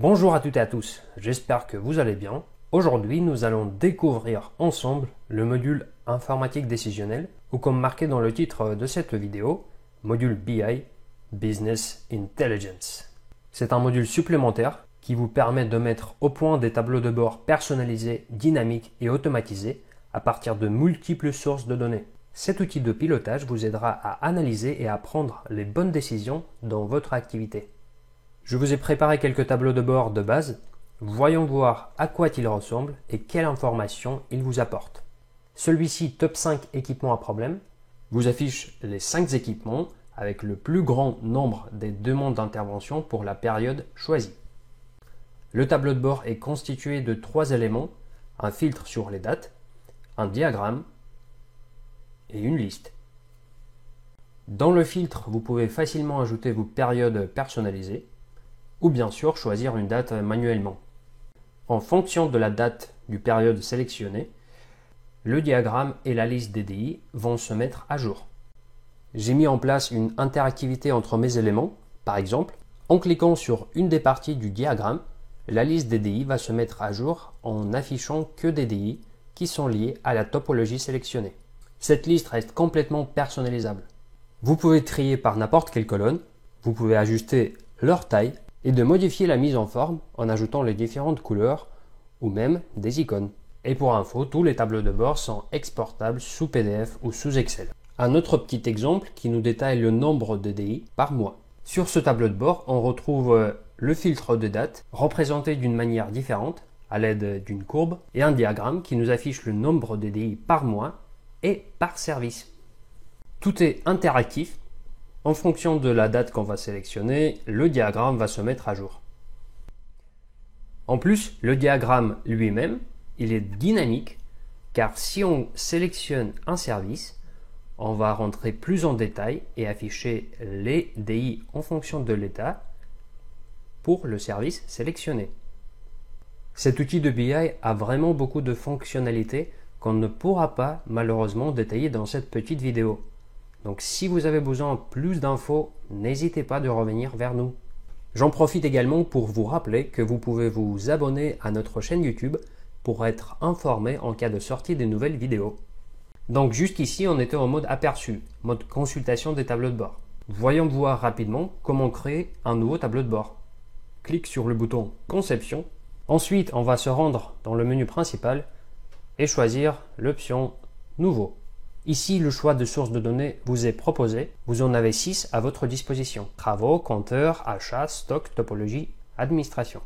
Bonjour à toutes et à tous, j'espère que vous allez bien. Aujourd'hui, nous allons découvrir ensemble le module informatique décisionnel, ou comme marqué dans le titre de cette vidéo, module BI, Business Intelligence. C'est un module supplémentaire qui vous permet de mettre au point des tableaux de bord personnalisés, dynamiques et automatisés à partir de multiples sources de données. Cet outil de pilotage vous aidera à analyser et à prendre les bonnes décisions dans votre activité. Je vous ai préparé quelques tableaux de bord de base. Voyons voir à quoi ils ressemblent et quelles informations ils vous apportent. Celui-ci, top 5 équipements à problème, vous affiche les 5 équipements avec le plus grand nombre des demandes d'intervention pour la période choisie. Le tableau de bord est constitué de 3 éléments, un filtre sur les dates, un diagramme et une liste. Dans le filtre, vous pouvez facilement ajouter vos périodes personnalisées ou bien sûr choisir une date manuellement. En fonction de la date du période sélectionnée, le diagramme et la liste DDI vont se mettre à jour. J'ai mis en place une interactivité entre mes éléments. Par exemple, en cliquant sur une des parties du diagramme, la liste DDI va se mettre à jour en n'affichant que des DDI qui sont liés à la topologie sélectionnée. Cette liste reste complètement personnalisable. Vous pouvez trier par n'importe quelle colonne, vous pouvez ajuster leur taille et de modifier la mise en forme en ajoutant les différentes couleurs ou même des icônes. Et pour info, tous les tableaux de bord sont exportables sous PDF ou sous Excel. Un autre petit exemple qui nous détaille le nombre de DDI par mois. Sur ce tableau de bord, on retrouve le filtre de date représenté d'une manière différente à l'aide d'une courbe et un diagramme qui nous affiche le nombre de DDI par mois et par service. Tout est interactif. En fonction de la date qu'on va sélectionner, le diagramme va se mettre à jour. En plus, le diagramme lui-même, il est dynamique car si on sélectionne un service, on va rentrer plus en détail et afficher les DI en fonction de l'état pour le service sélectionné. Cet outil de BI a vraiment beaucoup de fonctionnalités qu'on ne pourra pas malheureusement détailler dans cette petite vidéo. Donc si vous avez besoin de plus d'infos, n'hésitez pas de revenir vers nous. J'en profite également pour vous rappeler que vous pouvez vous abonner à notre chaîne YouTube pour être informé en cas de sortie des nouvelles vidéos. Donc jusqu'ici, on était en mode aperçu, mode consultation des tableaux de bord. Voyons voir rapidement comment créer un nouveau tableau de bord. Clique sur le bouton Conception. Ensuite, on va se rendre dans le menu principal et choisir l'option Nouveau. Ici, le choix de source de données vous est proposé. Vous en avez 6 à votre disposition. Travaux, compteurs, achats, stock, topologie, administration.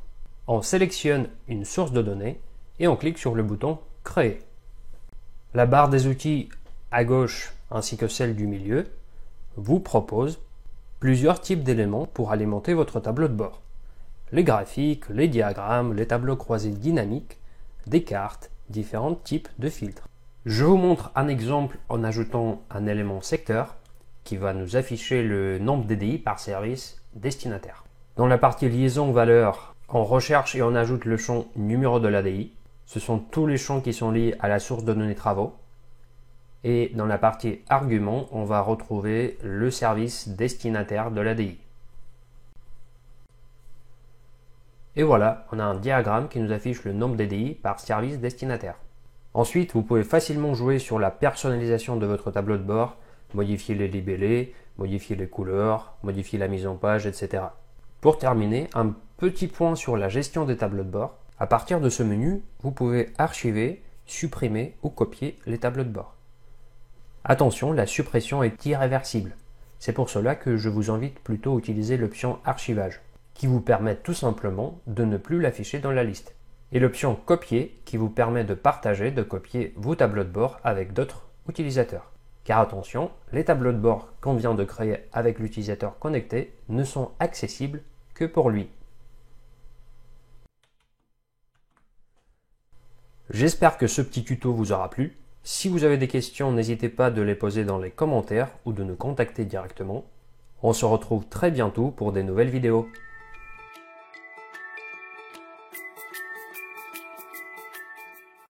On sélectionne une source de données et on clique sur le bouton Créer. La barre des outils à gauche ainsi que celle du milieu vous propose plusieurs types d'éléments pour alimenter votre tableau de bord. Les graphiques, les diagrammes, les tableaux croisés dynamiques, des cartes, différents types de filtres. Je vous montre un exemple en ajoutant un élément secteur qui va nous afficher le nombre DDI par service destinataire. Dans la partie liaison valeur, on recherche et on ajoute le champ numéro de l'ADI. Ce sont tous les champs qui sont liés à la source de données travaux. Et dans la partie argument, on va retrouver le service destinataire de l'ADI. Et voilà, on a un diagramme qui nous affiche le nombre DDI par service destinataire. Ensuite, vous pouvez facilement jouer sur la personnalisation de votre tableau de bord, modifier les libellés, modifier les couleurs, modifier la mise en page, etc. Pour terminer, un petit point sur la gestion des tableaux de bord. À partir de ce menu, vous pouvez archiver, supprimer ou copier les tableaux de bord. Attention, la suppression est irréversible. C'est pour cela que je vous invite plutôt à utiliser l'option archivage, qui vous permet tout simplement de ne plus l'afficher dans la liste. Et l'option copier qui vous permet de partager, de copier vos tableaux de bord avec d'autres utilisateurs. Car attention, les tableaux de bord qu'on vient de créer avec l'utilisateur connecté ne sont accessibles que pour lui. J'espère que ce petit tuto vous aura plu. Si vous avez des questions, n'hésitez pas de les poser dans les commentaires ou de nous contacter directement. On se retrouve très bientôt pour des nouvelles vidéos.